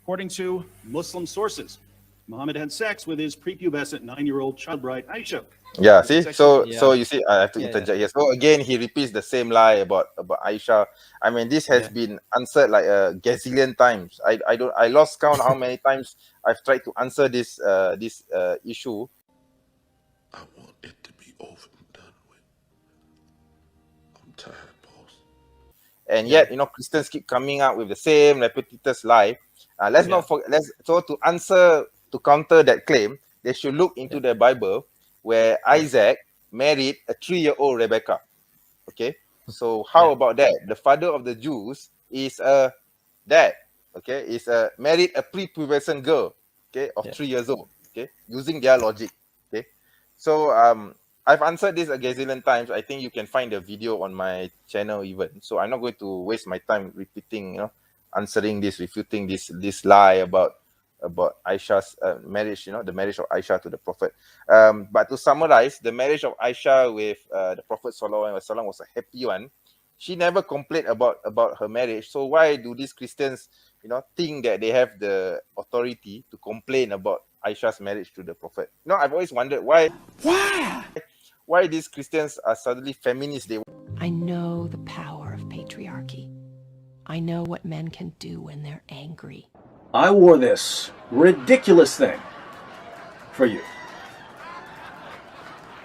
According to Muslim sources, Muhammad had sex with his prepubescent 9-year-old child bride Aisha. Yeah, see, so Yeah, you see, I have to yeah, yeah, interject here. So again, he repeats the same lie about Aisha. I mean, this has yeah. been answered like a gazillion times. I lost count how many times I've tried to answer this issue. I want it to be over and done with. I'm tired, boss. And Yeah, yet, Christians keep coming up with the same repetitious lie. Let's yeah, not forget. To counter that claim, they should look yeah, into the Bible where yeah, Isaac married a 3-year-old Rebecca. Okay, so yeah, how about that? The father of the Jews is a dad. Okay, is a married a prepubescent girl. Okay, of yeah. 3 years old. Okay, using their logic. Okay, so I've answered this a gazillion times. I think you can find the video on my channel even. So I'm not going to waste my time repeating, answering this, refuting this lie about Aisha's marriage. The marriage of Aisha to the Prophet. But to summarize, the marriage of Aisha with the Prophet Sallallahu Alaihi Wasallam was a happy one. She never complained about her marriage. So why do these Christians, think that they have the authority to complain about Aisha's marriage to the Prophet? I've always wondered why these Christians are suddenly feminists. I know the power of patriarchy. I know what men can do when they're angry. I wore this ridiculous thing for you.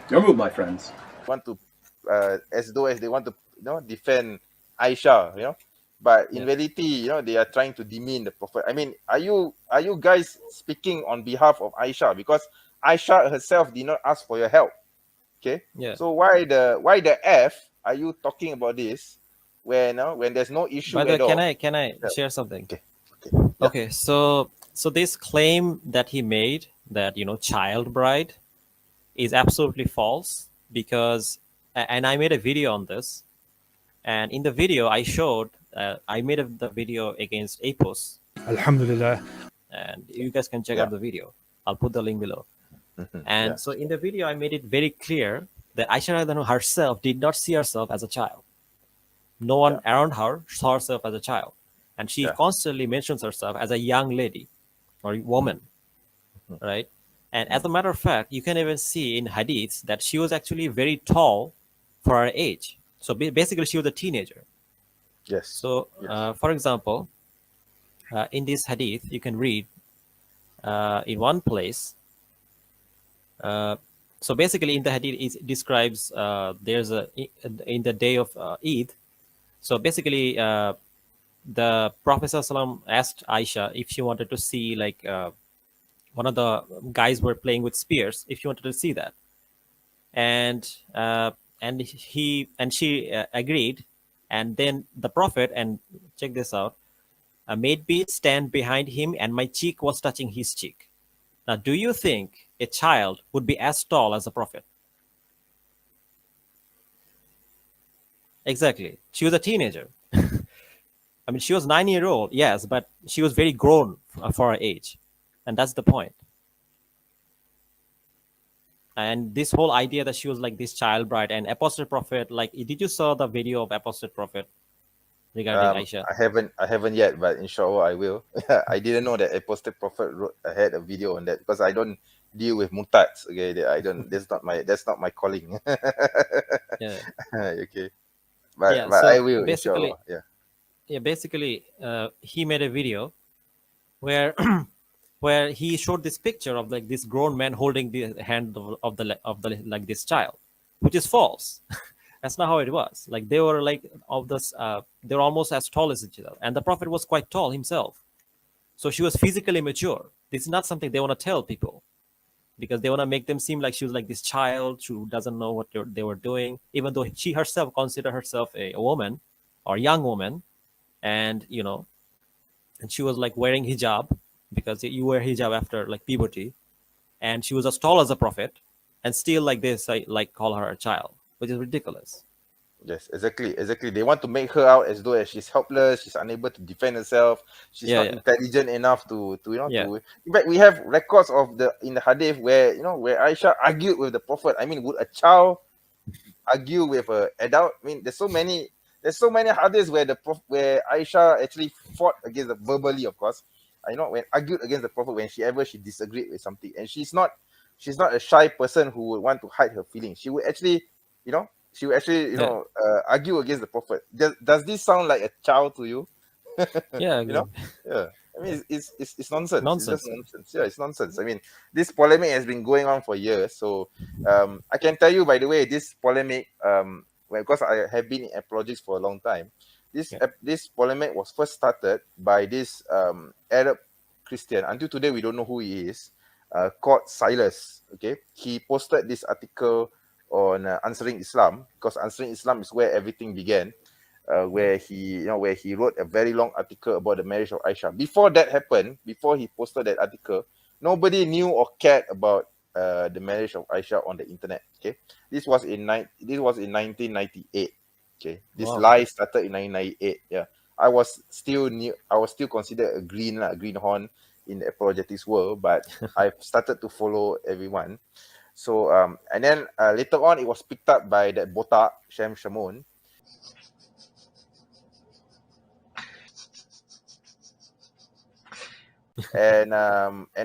Don't move, my friends. Want to, as though as they want to, defend Aisha, but in Yeah. reality, they are trying to demean the Prophet. I mean, are you guys speaking on behalf of Aisha? Because Aisha herself did not ask for your help. Okay, Yeah. so why the F are you talking about this when there's no issue By the at way, all? can I Yeah. share something? Okay. Yeah. Okay, so this claim that he made that child bride is absolutely false because, and I made a video on this, and in the video I showed I made the video against Apos, Alhamdulillah. and you guys can check Yeah. out the video. I'll put the link below. Mhm. And Yeah. so in the video I made it very clear that Aisha Radhanu herself did not see herself as a child. No one around her saw herself as a child, and she Yeah. constantly mentions herself as a young lady or woman, right? And as a matter of fact, you can even see in hadiths that she was actually very tall for her age. So basically, she was a teenager. Yes. So, Yes. for example, in this hadith, you can read in one place. So basically, in the hadith, it describes there's in the day of Eid. So basically, the Prophet ﷺ asked Aisha if she wanted to see like one of the guys were playing with spears, if she wanted to see that, and she agreed, and then the Prophet, and check this out, made me stand behind him, and my cheek was touching his cheek. Now, do you think a child would be as tall as the Prophet? Exactly. She was a teenager. I mean, she was 9-year old, yes, but she was very grown for her age, and that's the point. And this whole idea that she was like this child bride and apostate prophet, like, did you saw the video of apostate prophet regarding Aisha? I haven't yet, but inshallah I will. I didn't know that Apostate Prophet had a video on that because I don't deal with mutats. Okay, I don't. That's not my calling. Yeah, Okay, but yeah. I So will basically, inshallah. Yeah. he made a video where where he showed this picture of like this grown man holding the hand of the like this child, which is false. That's not how it was. Like they were like of this, they were almost as tall as each other, and the Prophet was quite tall himself. So she was physically mature. This is not something they want to tell people because they want to make them seem like she was like this child who doesn't know what they were doing, even though she herself considered herself a woman or young woman, and and she was like wearing hijab because you wear hijab after like puberty, and she was as tall as a Prophet, and still like this, like call her a child, which is ridiculous. Yes, exactly. They want to make her out as though she's helpless, she's unable to defend herself, she's Yeah, not yeah, intelligent enough to yeah, to. In fact, we have records of in the hadith where where Aisha argued with the Prophet. I mean, would a child argue with an adult? I mean, there's so many hadiths where where Aisha actually fought against verbally, of course, when argued against the Prophet when she disagreed with something, and she's not a shy person who would want to hide her feelings. She would actually, argue against the Prophet. Does this sound like a child to you? Yeah, you know, yeah. I mean, it's nonsense. It's just nonsense. nonsense. Yeah, it's nonsense. I mean, this polemic has been going on for years. So, I can tell you, by the way, this polemic, because I have been in apologetics for a long time, this polemic was first started by this Arab Christian. Until today, we don't know who he is. Called Silas. Okay, he posted this article on Answering Islam, because Answering Islam is where everything began. Where he wrote a very long article about the marriage of Aisha. Before that happened, before he posted that article, nobody knew or cared about the marriage of Aisha on the internet. Okay, this was in 1998. Okay, this Wow. lie started in 1998. Yeah, I was still considered a greenhorn in the apologetics world, but I've started to follow everyone. So and then later on, it was picked up by that botak Shem Shamoun. And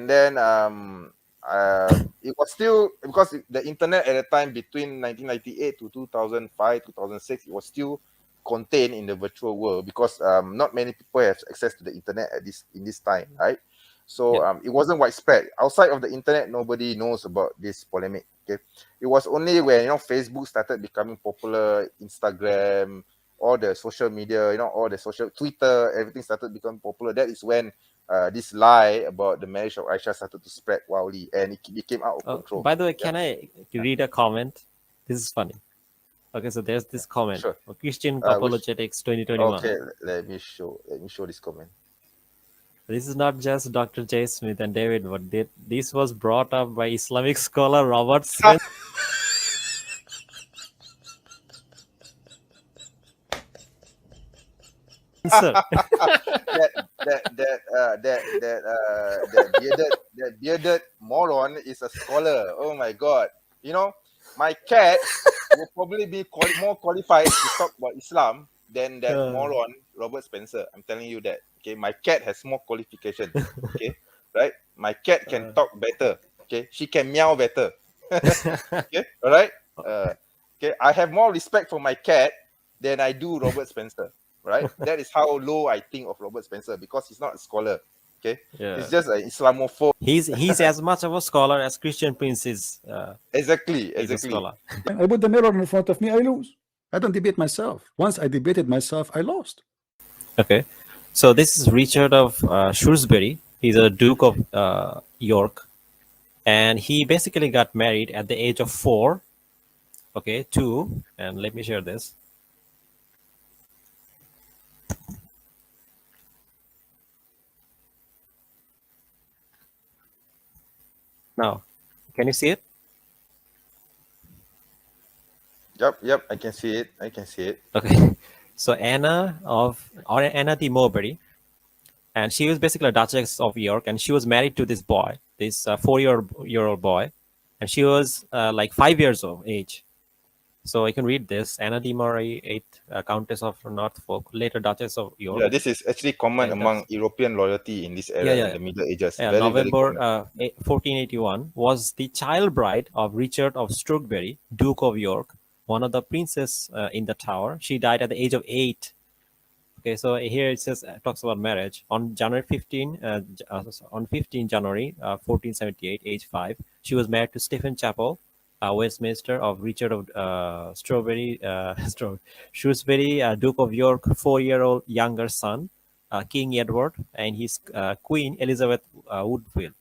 then it was still, because the internet at the time between 1998 to 2005 2006, it was still contained in the virtual world, because not many people have access to the internet in this time, right? So it wasn't widespread outside of the internet. Nobody knows about this polemic. Okay, it was only when Facebook started becoming popular, Instagram, all the social media, all the social Twitter, everything started becoming popular. That is when this lie about the marriage of Aisha started to spread wildly, and it became out of control. By the way, can I read a comment? This is funny. Okay, so there's this comment. Sure. Christian Apologetics 2021. Okay, let me show this comment. This is not just Dr. J. Smith and David, but this was brought up by Islamic scholar Robert Spencer. that bearded moron is a scholar. Oh my god! My cat will probably be more qualified to talk about Islam than that moron Robert Spencer. I'm telling you that. Okay, my cat has more qualification. Okay, right? My cat can talk better. Okay, she can meow better. Okay, all right. Okay, I have more respect for my cat than I do Robert Spencer. Right? That is how low I think of Robert Spencer, because he's not a scholar. Okay, he's just an Islamophobe. He's as much of a scholar as Christian Prince is. Exactly. He's a scholar. I put the mirror in front of me, I lose. I don't debate myself. Once I debated myself, I lost. Okay, so this is Richard of Shrewsbury. He's a Duke of York, and he basically got married at the age of 4. Okay, and let me share this. Now, can you see it? Yep, I can see it. Okay, so Anna de Mowbray, and she was basically a Duchess of York, and she was married to this boy, this 4-year-old boy, and she was like 5 years of age. So I can read this. Anna de Mowbray, 8th Countess of Norfolk, later Duchess of York. Yeah, this is actually common among European royalty in this era, in the Middle Ages. Yeah, November 1481 was the child bride of Richard of Shrewsbury, Duke of York, one of the princes in the Tower. She died at the age of 8. Okay, so here it says talks about marriage on January 15 January 1478, age 5. She was married to Stephen Chapel, Westminster, of Richard of Shrewsbury, Duke of York, 4-year-old younger son, King Edward, and his Queen Elizabeth Woodville.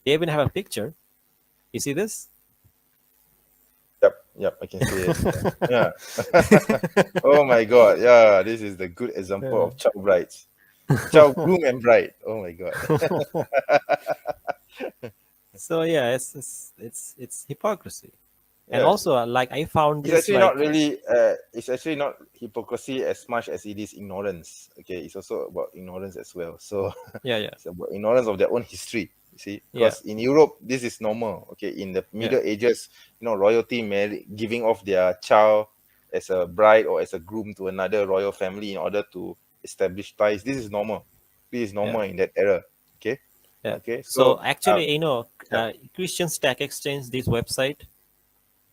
They even have a picture. You see this? Yep, I can see it. Yeah. Oh my god, yeah, this is the good example of child brides. Child groom and bride. Oh my god. So yeah, it's hypocrisy. And also, like, I found it's actually not really it's actually not hypocrisy as much as it is ignorance. Okay, it's also about ignorance as well. So it's about ignorance of their own history. You see, because in Europe this is normal. Okay, in the Middle Ages, royalty giving off their child as a bride or as a groom to another royal family in order to establish ties. This is normal. In that era. Okay. Yeah. Okay. So So actually, yeah. Christian Stack Exchange, this website,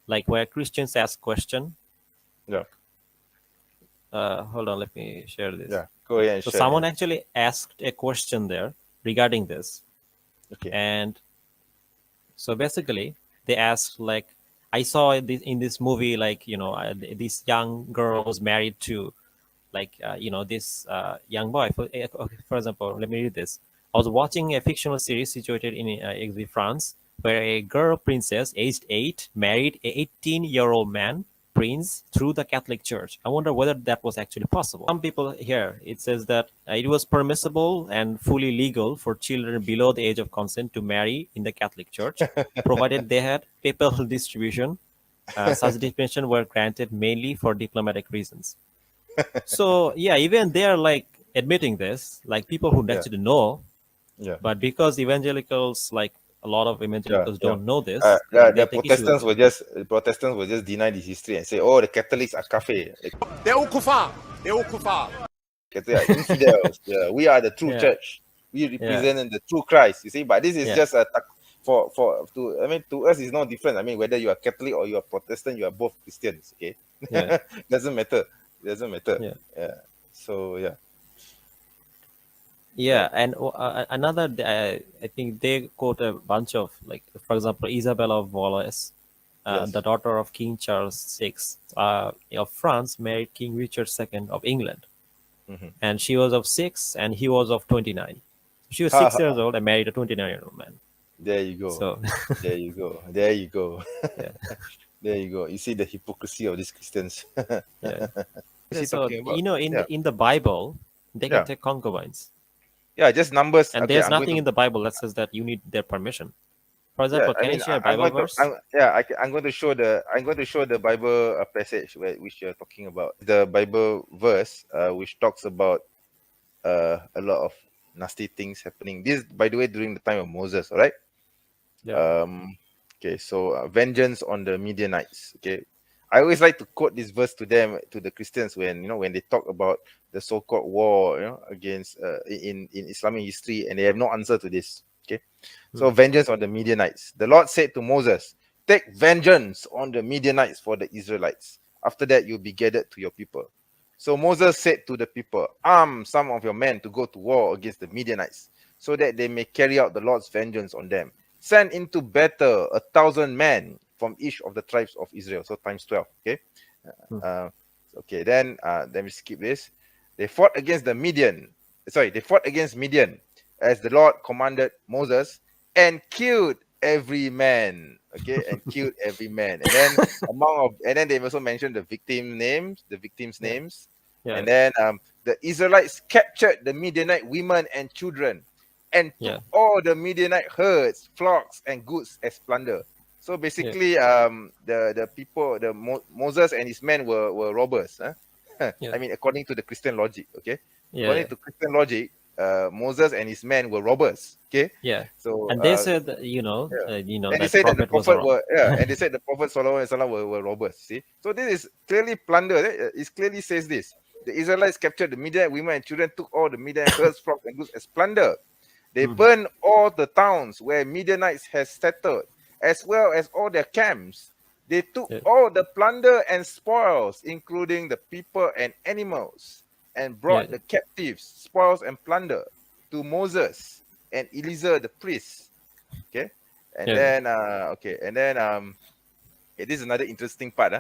like where Christians ask question. Yeah. Hold on, let me share this. Yeah. Go ahead and So share. someone Yeah. actually asked a question there regarding this, Okay. and so basically they asked like, I saw in this movie, like this young girl was married to like this young boy. For example, let me read this. I was watching a fictional series situated in France, where a girl princess aged 8 married a 18-year-old man prince through the Catholic Church. I wonder whether that was actually possible. Some people here, it says that it was permissible and fully legal for children below the age of consent to marry in the Catholic Church, provided they had papal distribution. Such dispensation were granted mainly for diplomatic reasons. So yeah, even they are like admitting this, like people who Yeah. actually know, Yeah. but because evangelicals, like a lot of Yeah. evangelicals Yeah. don't know this, they The take issue with it. Protestants will just deny this history and say, oh, the Catholics are kafir. They're all kuffar. They're all kuffar. They are infidels. Yeah, we are the true Yeah, church. We yeah, represent the true Christ. You see, but this is yeah, just to us it's no different. I mean, whether you are Catholic or you are Protestant, you are both Christians. Okay, yeah, doesn't matter. Doesn't matter. yeah, Yeah. So yeah. yeah. And another, I think they quote a bunch of, like, for example, Isabella of Valois, the Yes. daughter of King Charles VI of France, married King Richard II of England, Mhm. and she was of 6 and he was of 29. She was Ha, 6 years old and married a 29-year-old man. there you go. So There you go. There you go. yeah, There you go. You see the hypocrisy of these Christians. yeah. What's he So talking about? in Yeah. the Bible, they can Yeah. take concubines, Yeah. Just numbers. and Okay. there's I'm going nothing to. in the Bible that says that you need their permission. For Yeah, example, I can you mean, share a I'm Bible going to, verse? I'm going to show the Bible passage which you're talking about. The Bible verse, which talks about a lot of nasty things happening. This, by the way, during the time of Moses. All right. Yeah, Okay. So vengeance on the Midianites. Okay. I always like to quote this verse to them, to the Christians, when they talk about the so-called war, against in Islamic history, and they have no answer to this. Okay. So vengeance on the Midianites. The Lord said to Moses, take vengeance on the Midianites for the Israelites. After that, you'll be gathered to your people. So Moses said to the people, arm some of your men to go to war against the Midianites, so that they may carry out the Lord's vengeance on them. Send into battle 1,000 men from each of the tribes of Israel. So times 12. Okay. Okay. Then we skip this. They fought against Midian, as the Lord commanded Moses, and killed every man. Okay, and killed every man. And then and then they also mentioned the victims' yeah, names. yeah, And then the Israelites captured the Midianite women and children, and took yeah, all the Midianite herds, flocks, and goods as plunder. So yeah, basically, the people, Moses and his men were robbers. yeah, I mean, according to the Christian logic. Okay, yeah, according yeah, to Christian logic, Moses and his men were robbers. Okay, yeah. so And they said, that, yeah. And they that said that the prophet was prophet wrong. and they said the prophet Solomon and Salam were robbers. See, so this is clearly plunder. It clearly says this: the Israelites captured the Midianite women and children, took all the Midianite herds, flocks, and goods as plunder. They burned all the towns where Midianites had settled, as well as all their camps. They took Yeah, all the plunder and spoils, including the people and animals, and yeah, brought the captives, spoils, and plunder to Moses and Eleazar the priest. Okay, and yeah, then this is another interesting part.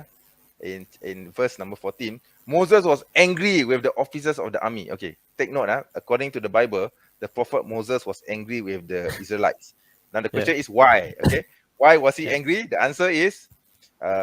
In verse number 14, Moses was angry with the officers of the army. Okay, take note. According to the Bible, the prophet Moses was angry with the Israelites. Now the question is why? Okay, why was he yeah, angry? The answer is,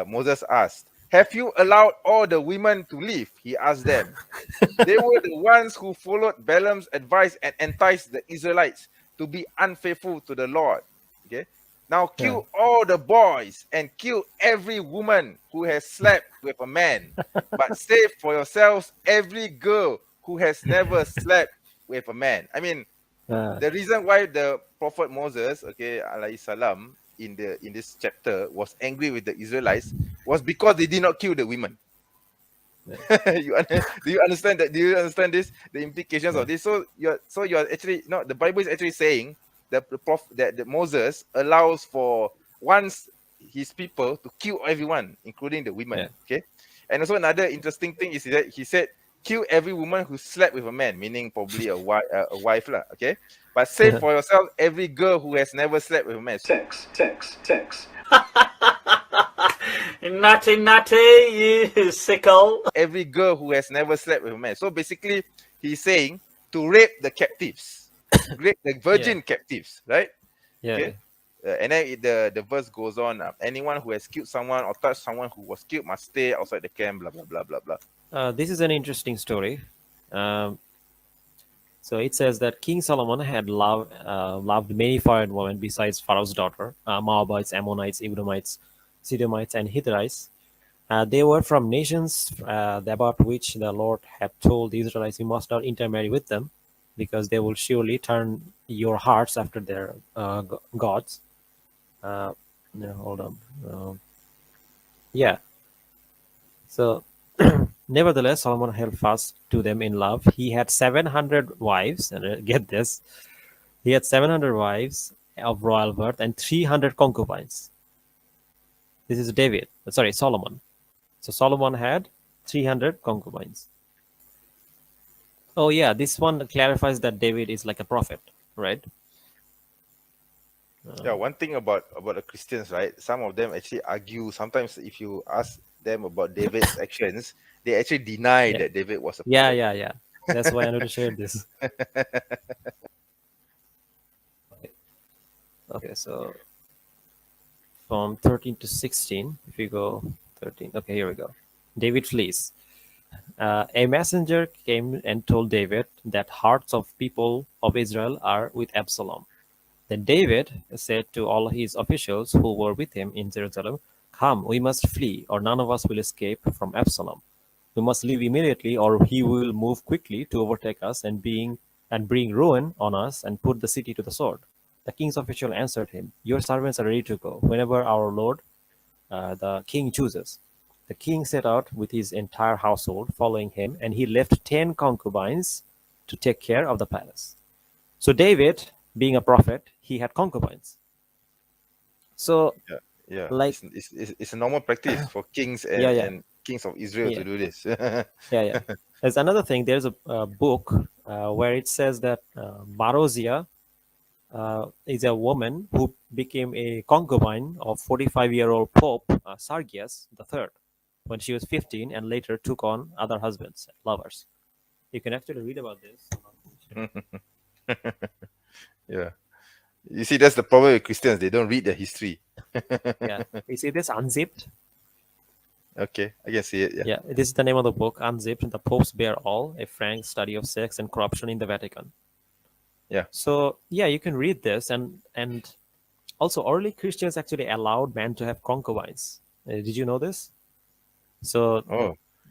Moses asked, "Have you allowed all the women to leave?" He asked them. They were the ones who followed Balaam's advice and enticed the Israelites to be unfaithful to the Lord. Okay. Now yeah, kill all the boys and kill every woman who has slept with a man, but save for yourselves every girl who has never slept with a man. I mean, yeah. the reason why the prophet Moses, okay, alayhi salam, in this chapter was angry with the Israelites was because they did not kill the women. Do you understand that? Do you understand this? The implications of this. So you're actually no. The Bible is actually saying that that Moses allows for once his people to kill everyone, including the women. Yeah. Okay, and also another interesting thing is that he said kill every woman who slept with a man, meaning probably a wife lah. Okay, but save for yourself every girl who has never slept with a man. Tex. Natty, you sickle. Every girl who has never slept with a man. So basically, he's saying to rape the captives, rape the virgin captives, right? Yeah. Okay. And then the verse goes on. Anyone who has killed someone or touched someone who was killed must stay outside the camp. Blah blah blah blah blah. This is an interesting story. So it says that King Solomon had loved many foreign women besides Pharaoh's daughter, Moabites, Ammonites, Edomites, Sidonites, and Hittites. They were from nations about which the Lord had told the Israelites, "You must not intermarry with them, because they will surely turn your hearts after their gods." No, hold on. Yeah. So, nevertheless, Solomon held fast to them in love. He had 700 wives, and get this, he had 700 wives of royal birth and 300 concubines. This is Solomon. So Solomon had 300 concubines. Oh yeah, this one clarifies that David is like a prophet, right? Yeah, one thing about the Christians, right? Some of them actually argue. Sometimes, if you ask them about David's actions, they actually deny that David was a prophet. Yeah. That's why I wanted to share this. Okay, so from 13 to 16, if you go 13, okay, here we go. David flees. A messenger came and told David that hearts of people of Israel are with Absalom. Then David said to all his officials who were with him in Jerusalem, "Come, we must flee, or none of us will escape from Absalom. We must leave immediately, or he will move quickly to overtake us and bring ruin on us and put the city to the sword." The king's official answered him, "Your servants are ready to go whenever our lord, the king, chooses." The king set out with his entire household following him, and he left 10 concubines to take care of the palace. So David, being a prophet, he had concubines. So Yeah, like it's a normal practice for kings and, and kings of Israel to do this. yeah. There's another thing. There's a book where it says that Marrige is a woman who became a concubine of 45-year-old Pope Sergius III when she was 15, and later took on other husbands, lovers. You can actually read about this. Yeah. You see, that's the problem with Christians. They don't read the history. Yeah. You see this Unzipped? Okay, I can see it. Yeah, this is the name of the book, Unzipped, The Popes Bear All, a frank study of sex and corruption in the Vatican. Yeah. So, yeah, you can read this. And also, early Christians actually allowed men to have concubines. Did you know this? So,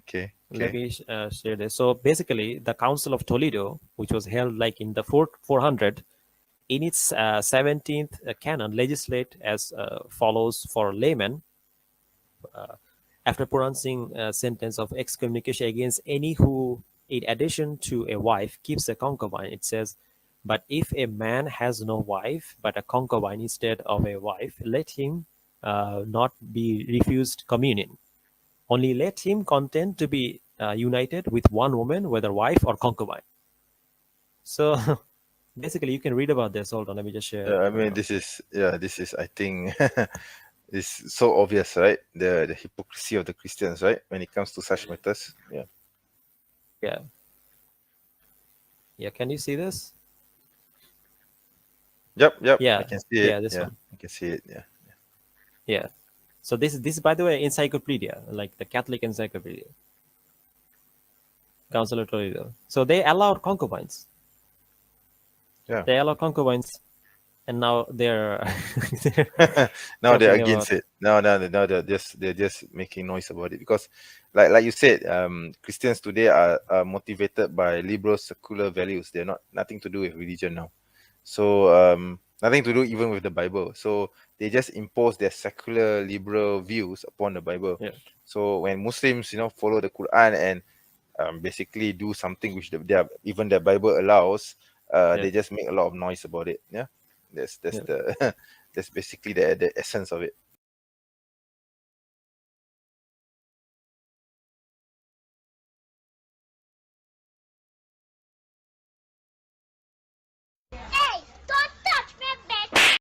okay. Let me share this. So basically, the Council of Toledo, which was held like in the 400, in its 17th canon, legislate as follows for laymen. After pronouncing a sentence of excommunication against any who, in addition to a wife, keeps a concubine, it says, "But if a man has no wife, but a concubine instead of a wife, let him not be refused communion. Only let him consent to be united with one woman, whether wife or concubine." So basically, you can read about this. Hold on, let me just share. Yeah, I mean, this is I think it's so obvious, right? The hypocrisy of the Christians, right? When it comes to such matters. Yeah. Can you see this? Yep. Yeah. I can see it. Yeah, this one. I can see it. Yeah. So this, by the way, encyclopedia, like the Catholic encyclopedia, Council of Toledo. So they allowed concubines. Yeah. They allowed concubines, and now they're now they're talking against about- it. No, they're just making noise about it because, like you said, Christians today are motivated by liberal secular values. They're nothing to do with religion now. So nothing to do even with the Bible. So they just impose their secular liberal views upon the Bible. Yeah. So when Muslims, follow the Quran and basically do something which even their Bible allows, they just make a lot of noise about it. Yeah, that's Yeah. the that's basically the essence of it.